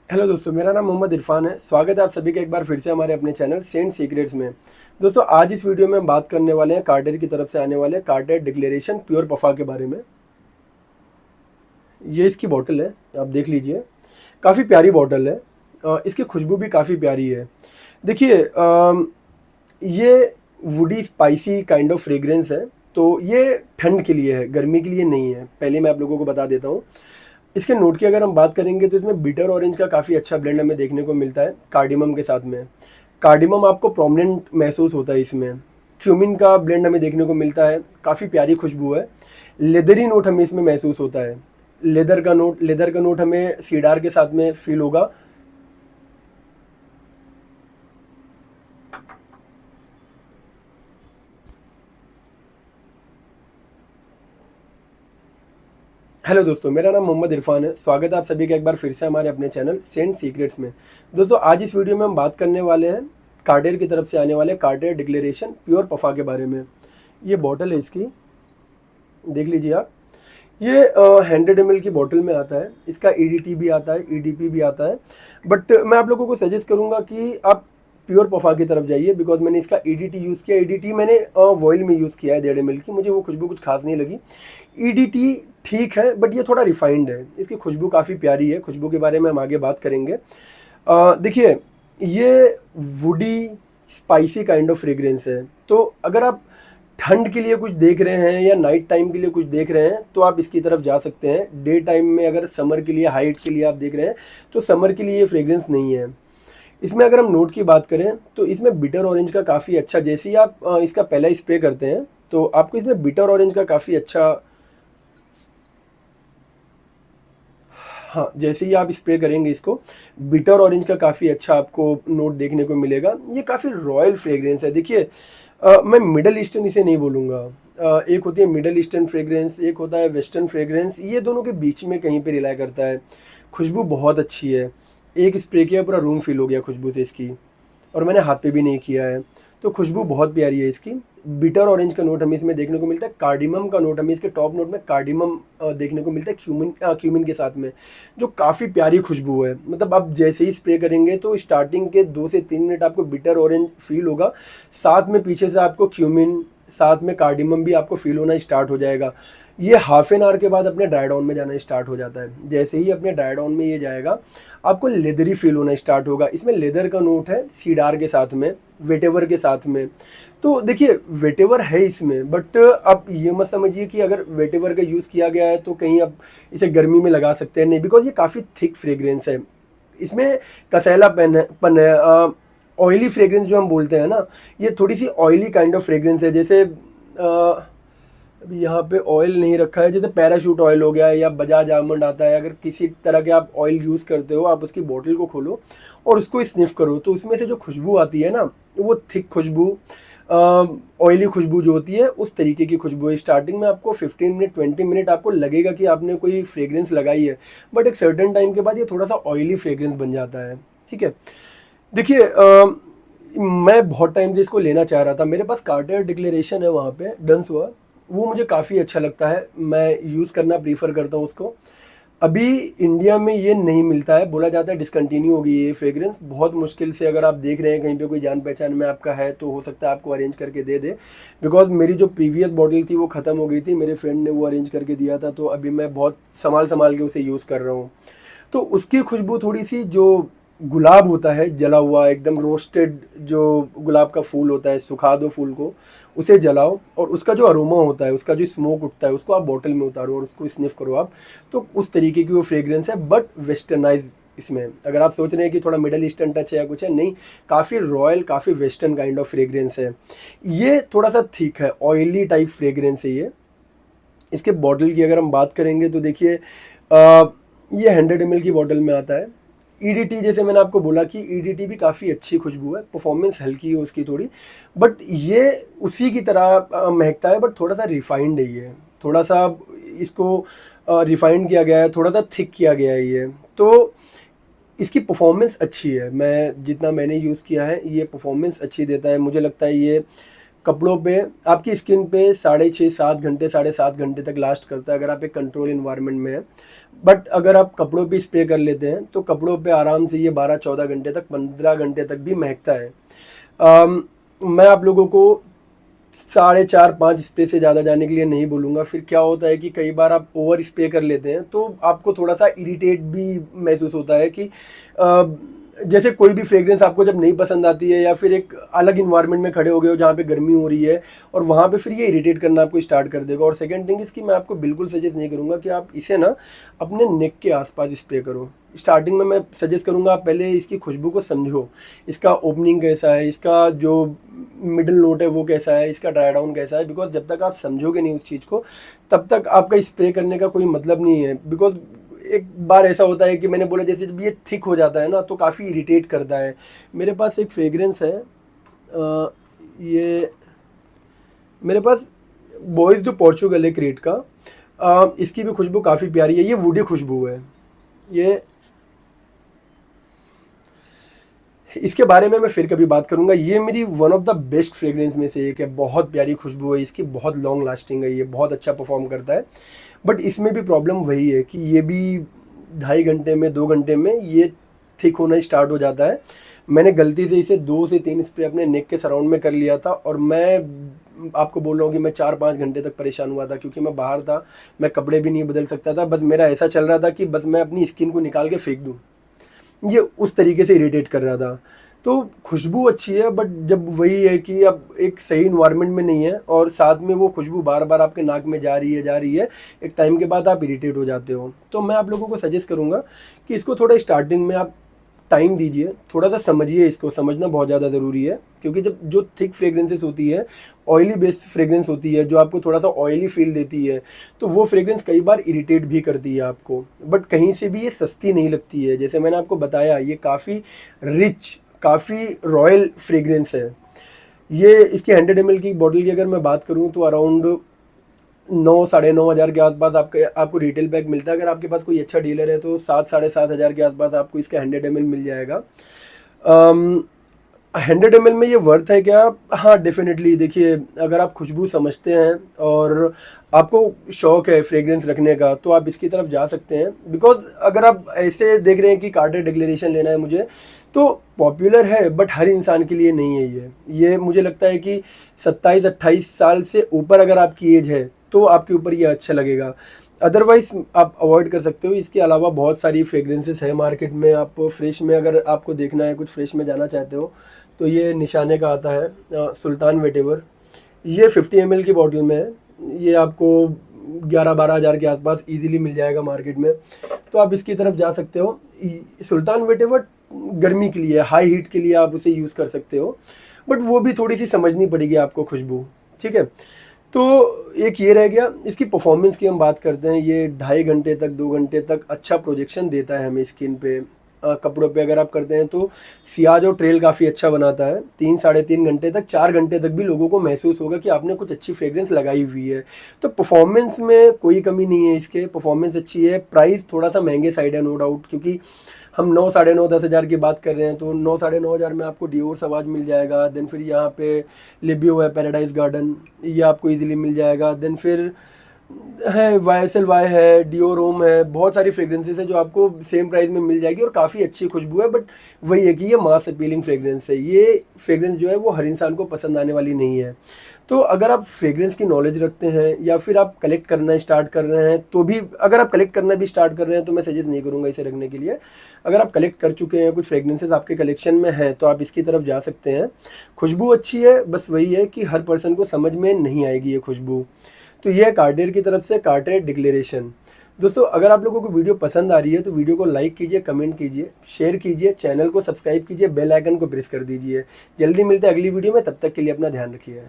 Hello दोस्तों, मेरा नाम मोहम्मद इरफान है। स्वागत है आप सभी का एक बार फिर से हमारे अपने चैनल सेंट सीक्रेट्स में। दोस्तों, आज इस वीडियो में हम बात करने वाले हैं कार्टेर की तरफ से आने वाले कार्टेर डिक्लेरेशन प्योर पफा के बारे में। ये इसकी बॉटल है, आप देख लीजिए। काफ़ी प्यारी बॉटल है। इसकी खुशबू भी काफ़ी प्यारी है। देखिए, ये woody spicy kind of fragrance है। तो ये ठंड के लिए है, गर्मी के लिए नहीं है। पहले मैं आप लोगों को बता देता हूँ। इसके नोट की अगर हम बात करेंगे तो इसमें बिटर ऑरेंज का काफ़ी अच्छा ब्लेंड हमें देखने को मिलता है कार्डिमम के साथ में। कार्डिमम आपको प्रोमिनेंट महसूस होता है इसमें। क्यूमिन का ब्लेंड हमें देखने को मिलता है, काफ़ी प्यारी खुशबू है। लेदरी नोट हमें इसमें महसूस होता है। लेदर का नोट हमें सीडार के साथ में फील होगा। हेलो दोस्तों, मेरा नाम मोहम्मद इरफान है। स्वागत है आप सभी का एक बार फिर से हमारे अपने चैनल सेंट सीक्रेट्स में। दोस्तों, आज इस वीडियो में हम बात करने वाले हैं कार्टेर की तरफ से आने वाले कार्टेर डिक्लेरेशन प्योर पफा के बारे में। ये बॉटल है इसकी, देख लीजिए आप। ये 100 ml की बॉटल में आता है। इसका ईडीटी भी आता है, ईडीपी भी आता है। बट मैं आप लोगों को सजेस्ट करूंगा कि आप प्योर पफा की तरफ जाइए, बिकॉज मैंने इसका ईडीटी यूज़ किया। ईडीटी मैंने वॉइल में यूज़ किया है 1.5 ml की। मुझे वो खुशबू कुछ खास नहीं लगी। ईडीटी ठीक है, बट ये थोड़ा रिफाइंड है। इसकी खुशबू काफ़ी प्यारी है। खुशबू के बारे में हम आगे बात करेंगे। देखिए, ये woody spicy kind of fragrance है। तो अगर आप ठंड के लिए कुछ देख रहे हैं या नाइट टाइम के लिए कुछ देख रहे हैं तो आप इसकी तरफ जा सकते हैं। डे टाइम में अगर समर के लिए, हाइट के लिए आप देख रहे हैं तो समर के लिए ये फ्रेग्रेंस नहीं है। इसमें अगर हम नोट की बात करें तो इसमें बिटर ऑरेंज का काफ़ी अच्छा, जैसे ही आप इसका पहला स्प्रे करते हैं तो आपको इसमें बिटर ऑरेंज का काफ़ी अच्छा, हाँ, जैसे ही आप स्प्रे करेंगे इसको, बिटर ऑरेंज का काफ़ी अच्छा आपको नोट देखने को मिलेगा। ये काफ़ी रॉयल फ्रेग्रेंस है। देखिए, मैं मिडल ईस्टर्न इसे नहीं बोलूँगा। एक होती है मिडल ईस्टर्न फ्रेग्रेंस, एक होता है वेस्टर्न फ्रेग्रेंस। ये दोनों के बीच में कहीं पे रिलाई करता है। खुशबू बहुत अच्छी है। एक स्प्रे किया, पूरा रूम फिल हो गया खुशबू से इसकी। और मैंने हाथ पे भी नहीं किया है। तो खुशबू बहुत प्यारी है इसकी। बिटर ऑरेंज का नोट हमें इसमें देखने को मिलता है। कार्डिमम का नोट हमें इसके टॉप नोट में कार्डिमम देखने को मिलता है, क्यूमिन के साथ में, जो काफ़ी प्यारी खुशबू है। मतलब आप जैसे ही स्प्रे करेंगे तो स्टार्टिंग के 2 से 3 मिनट आपको बिटर ऑरेंज फील होगा। साथ में पीछे से आपको क्यूमिन, साथ में कार्डिमम भी आपको फील होना स्टार्ट हो जाएगा। ये हाफ एन आवर के बाद अपने ड्राई डाउन में जाना स्टार्ट हो जाता है। जैसे ही अपने ड्राई डाउन में ये जाएगा, आपको लेदरी फील होना स्टार्ट होगा। इसमें लेदर का नोट है सीडार के साथ में, वेटेवर के साथ में। तो देखिए, वेटेवर है इसमें, बट आप ये मत समझिए कि अगर वेटेवर का यूज़ किया गया है तो कहीं आप इसे गर्मी में लगा सकते हैं, नहीं। बिकॉज ये काफ़ी थिक फ्रेग्रेंस है। इसमें कसैलापन है। ऑयली फ्रेग्रेंस जो हम बोलते हैं ना, ये थोड़ी सी ऑयली काइंड ऑफ फ्रेग्रेंस है। जैसे अभी यहाँ पे ऑयल नहीं रखा है, जैसे पैराशूट ऑयल हो गया है या बजाज आलमंड आता है। अगर किसी तरह के आप ऑयल यूज़ करते हो, आप उसकी बोतल को खोलो और उसको स्निफ करो, तो उसमें से जो खुशबू आती है ना, वो थिक खुशबू, ऑयली खुशबू जो होती है, उस तरीके की खुशबू है। स्टार्टिंग में आपको 15 मिनट 20 मिनट आपको लगेगा कि आपने कोई फ्रेग्रेंस लगाई है, बट एक सर्टेन टाइम के बाद ये थोड़ा सा ऑयली फ्रेग्रेंस बन जाता है। ठीक है। देखिए, मैं बहुत टाइम से इसको लेना चाह रहा था। मेरे पास कार्टेर डिक्लेरेशन है वहाँ पे डंस हुआ, वो मुझे काफ़ी अच्छा लगता है। मैं यूज़ करना प्रीफर करता हूँ उसको। अभी इंडिया में ये नहीं मिलता है, बोला जाता है डिसकंटिन्यू हो गई ये फ्रेग्रेंस। बहुत मुश्किल से अगर आप देख रहे हैं कहीं पे कोई जान पहचान में आपका है तो हो सकता है आपको अरेंज करके दे दे। बिकॉज मेरी जो प्रीवियस बॉटल थी वो ख़त्म हो गई थी, मेरे फ्रेंड ने वो अरेंज करके दिया था। तो अभी मैं बहुत संभाल संभाल के उसे यूज़ कर रहा हूँ। तो उसकी खुशबू थोड़ी सी, जो गुलाब होता है जला हुआ एकदम रोस्टेड, जो गुलाब का फूल होता है, सुखा दो फूल को, उसे जलाओ और उसका जो अरोमा होता है, उसका जो स्मोक उठता है, उसको आप बॉटल में उतारो और उसको स्निफ करो आप। तो उस तरीके की वो फ्रेग्रेंस है, बट वेस्टर्नाइज। इसमें अगर आप सोच रहे हैं कि थोड़ा मिडल ईस्टर्न टच है या कुछ है, नहीं, काफ़ी रॉयल, काफ़ी वेस्टर्न काइंड ऑफ फ्रेग्रेंस है। ये थोड़ा सा थिक है, ऑयली टाइप फ्रेग्रेंस है ये। इसके बॉटल की अगर हम बात करेंगे तो देखिए, ये 100 ml की बॉटल में आता है। ईडीटी, जैसे मैंने आपको बोला कि ईडीटी भी काफ़ी अच्छी खुशबू है, परफॉर्मेंस हल्की है उसकी थोड़ी, बट ये उसी की तरह महकता है, बट थोड़ा सा रिफाइंड है ये। थोड़ा सा इसको रिफाइंड किया गया है, थोड़ा सा थिक किया गया है ये। तो इसकी परफॉर्मेंस अच्छी है। मैं जितना मैंने यूज़ किया है, ये परफॉर्मेंस अच्छी देता है। मुझे लगता है ये कपड़ों पे, आपकी स्किन पे 6.5-7 घंटे, 7.5 घंटे तक लास्ट करता है अगर आप एक कंट्रोल इन्वायरमेंट में हैं। बट अगर आप कपड़ों पे स्प्रे कर लेते हैं तो कपड़ों पे आराम से ये 12-14 घंटे तक, 15 घंटे तक भी महकता है। मैं आप लोगों को 4.5-5 स्प्रे से ज़्यादा जाने के लिए नहीं बोलूँगा। फिर क्या होता है कि कई बार आप ओवर स्प्रे कर लेते हैं तो आपको थोड़ा सा इरिटेट भी महसूस होता है कि जैसे कोई भी फ्रेग्रेंस आपको जब नहीं पसंद आती है या फिर एक अलग इन्वायरमेंट में खड़े हो गए हो जहाँ पे गर्मी हो रही है और वहाँ पे फिर ये इरिटेट करना आपको स्टार्ट कर देगा। और सेकंड थिंग इसकी मैं आपको बिल्कुल सजेस्ट नहीं करूँगा कि आप इसे ना अपने नेक के आसपास स्प्रे करो। स्टार्टिंग में मैं सजेस्ट करूँगा आप पहले इसकी खुशबू को समझो, इसका ओपनिंग कैसा है, इसका जो मिडल नोट है वो कैसा है, इसका ड्राई डाउन कैसा है। बिकॉज जब तक आप समझोगे नहीं उस चीज़ को तब तक आपका स्प्रे करने का कोई मतलब नहीं है। बिकॉज एक बार ऐसा होता है कि मैंने बोला जैसे जब ये थिक हो जाता है ना तो काफ़ी इरिटेट करता है। मेरे पास एक फ्रेग्रेंस है, ये मेरे पास बॉयज़ जो पोर्चुगल है क्रेट का, इसकी भी खुशबू काफ़ी प्यारी है। ये वुडी खुशबू है। ये इसके बारे में मैं फिर कभी बात करूंगा। ये मेरी one of the best fragrance में से एक है। बहुत प्यारी खुशबू है इसकी, बहुत लॉन्ग लास्टिंग है, ये बहुत अच्छा परफॉर्म करता है। बट इसमें भी प्रॉब्लम वही है कि ये भी 2.5 घंटे में, 2 घंटे में ये थिक होना स्टार्ट हो जाता है। मैंने गलती से इसे 2 से 3 स्प्रे अपने नेक के सराउंड में कर लिया था और मैं आपको बोल रहा हूँ कि मैं 4-5 घंटे तक परेशान हुआ था क्योंकि मैं बाहर था, मैं कपड़े भी नहीं बदल सकता था। बस मेरा ऐसा चल रहा था कि बस मैं अपनी स्किन को निकाल के फेंक दूँ, ये उस तरीके से इरिटेट कर रहा था। तो खुशबू अच्छी है बट जब वही है कि अब एक सही इन्वायरमेंट में नहीं है और साथ में वो खुशबू बार बार आपके नाक में जा रही है, एक टाइम के बाद आप इरिटेट हो जाते हो। तो मैं आप लोगों को सजेस्ट करूँगा कि इसको थोड़ा स्टार्टिंग में आप टाइम दीजिए, थोड़ा सा समझिए, इसको समझना बहुत ज़्यादा ज़रूरी है। क्योंकि जब जो थिक फ्रेग्रेंसेस होती है, ऑयली बेस्ड फ्रेग्रेंस होती है जो आपको थोड़ा सा ऑयली फील देती है, तो वो फ्रेग्रेंस कई बार इरिटेट भी करती है आपको। बट कहीं से भी ये सस्ती नहीं लगती है। जैसे मैंने आपको बताया ये काफ़ी रिच, काफ़ी रॉयल फ्रेग्रेंस है। ये इसकी 100 ml की बॉटल की अगर मैं बात करूँ तो अराउंड 9-9.5 हज़ार के आसपास आपको रिटेल पैक मिलता है। अगर आपके पास कोई अच्छा डीलर है तो 7-7.5 हज़ार के आसपास आपको इसका 100 ml मिल जाएगा। 100 ml में ये वर्थ है क्या? हाँ डेफिनेटली। देखिए अगर आप खुशबू समझते हैं और आपको शौक है फ्रेग्रेंस रखने का तो आप इसकी तरफ जा सकते हैं। बिकॉज अगर आप ऐसे देख रहे हैं कि कार्टर डिक्लेरेशन लेना है मुझे, तो पॉपुलर है बट हर इंसान के लिए नहीं है ये मुझे लगता है कि 27-28 साल से ऊपर अगर आपकी एज है तो आपके ऊपर ये अच्छा लगेगा। अदरवाइज आप अवॉइड कर सकते हो। इसके अलावा बहुत सारी फ्रेग्रेंसेस है मार्केट में। आप फ्रेश में अगर आपको देखना है, कुछ फ्रेश में जाना चाहते हो तो ये निशाने का आता है सुल्तान वेटेवर। ये 50 ml की बॉटल में है। ये आपको 11-12 हज़ार के आसपास इजीली मिल जाएगा मार्केट में, तो आप इसकी तरफ जा सकते हो। सुल्तान वेटेवर गर्मी के लिए, हाई हीट के लिए आप उसे यूज़ कर सकते हो, बट वो भी थोड़ी सी समझनी पड़ेगी आपको खुशबू। ठीक है, तो एक ये रह गया। इसकी परफॉर्मेंस की हम बात करते हैं। ये 2.5 घंटे तक, 2 घंटे तक अच्छा प्रोजेक्शन देता है हमें स्किन पे। कपड़ों पे अगर आप करते हैं तो सियाज और ट्रेल काफ़ी अच्छा बनाता है। 3-3.5 घंटे तक, 4 घंटे तक भी लोगों को महसूस होगा कि आपने कुछ अच्छी फ्रेग्रेंस लगाई हुई है। तो परफॉर्मेंस में कोई कमी नहीं है इसके, परफॉर्मेंस अच्छी है। प्राइस थोड़ा सा महंगे साइड है नो डाउट, क्योंकि हम 9-9.5-10 हज़ार की बात कर रहे हैं। तो 9-9.5 हज़ार में आपको डियोर सवाज मिल जाएगा। देन फिर यहाँ पे लिबियो है, पैराडाइज गार्डन, ये आपको इजीली मिल जाएगा। देन फिर है YSL है, डियोरोम है, बहुत सारी फ्रेग्रेंसेस है जो आपको सेम प्राइस में मिल जाएगी और काफ़ी अच्छी खुशबू है। बट वही है कि ये मास अपीलिंग फ्रेग्रेंस है। ये फ्रेग्रेंस जो है वो हर इंसान को पसंद आने वाली नहीं है। तो अगर आप फ्रेग्रेंस की नॉलेज रखते हैं या फिर आप कलेक्ट करना स्टार्ट कर रहे हैं, तो भी अगर आप कलेक्ट करना भी स्टार्ट कर रहे हैं तो मैं सजेस्ट नहीं करूँगा इसे रखने के लिए। अगर आप कलेक्ट कर चुके हैं, कुछ फ्रेग्रेंसेस आपके कलेक्शन में हैं, तो आप इसकी तरफ जा सकते हैं। खुशबू अच्छी है, बस वही है कि हर पर्सन को समझ में नहीं आएगी ये खुशबू। तो ये है कार्टियर की तरफ से कार्टियर डिक्लेरेशन। दोस्तों अगर आप लोगों को वीडियो पसंद आ रही है तो वीडियो को लाइक कीजिए, कमेंट कीजिए, शेयर कीजिए, चैनल को सब्सक्राइब कीजिए, बेल आइकन को प्रेस कर दीजिए। जल्दी मिलते हैं अगली वीडियो में, तब तक के लिए अपना ध्यान रखिए।